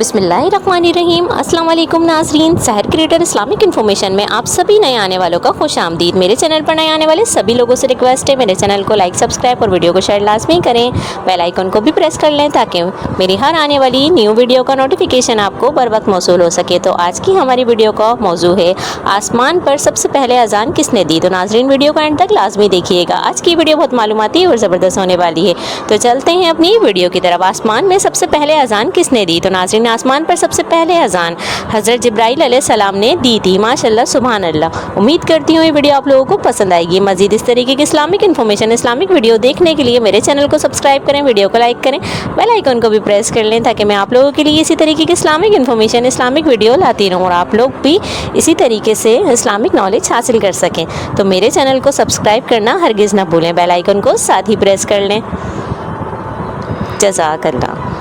बिस्मिल्लाहिर्रहमानिर्रहीम। अस्सलाम वालेकुम नाज़रीन, सहर क्रिएटर इस्लामिक इन्फॉर्मेशन में आप सभी नए आने वालों का खुश आमदीद। मेरे चैनल पर नए आने वाले सभी लोगों से रिक्वेस्ट है, मेरे चैनल को लाइक, सब्सक्राइब और वीडियो को शेयर लाजमी करें। बेल आइकन को भी प्रेस कर लें ताकि मेरी हर आने वाली न्यू वीडियो का नोटिफिकेशन आपको बर वक्त मौसूल हो सके। तो आज की हमारी वीडियो का मौजू है आसमान पर सबसे पहले अजान किसने दी। तो नाज़रीन वीडियो का एंड तक लाजमी देखिएगा। आज की वीडियो बहुत मालूमाती और ज़बरदस्त होने वाली है। तो चलते हैं अपनी वीडियो की तरफ। आसमान में सबसे पहले अजान किसने दी। तो नाज़रीन आसमान पर सबसे पहले अजान हज़रत जिब्राइल अलैहिस्सलाम ने दी थी। माशाल्लाह, सुभान अल्लाह। उम्मीद करती हूँ ये वीडियो आप लोगों को पसंद आएगी। मज़ीद इस तरीके की इस्लामिक इन्फॉर्मेशन, इस्लामिक वीडियो देखने के लिए मेरे चैनल को सब्सक्राइब करें, वीडियो को लाइक करें, बेल आइकन को भी प्रेस कर लें ताकि मैं आप लोगों के लिए इसी तरीके की इस्लामिक इन्फॉर्मेशन, इस्लामिक वीडियो लाती रहूँ और आप लोग भी इसी तरीके से इस्लामिक नॉलेज हासिल कर सकें। तो मेरे चैनल को सब्सक्राइब करना हरगिज़ ना भूलें, बेल आइकन को साथ ही प्रेस कर लें। जज़ाकल्लाह।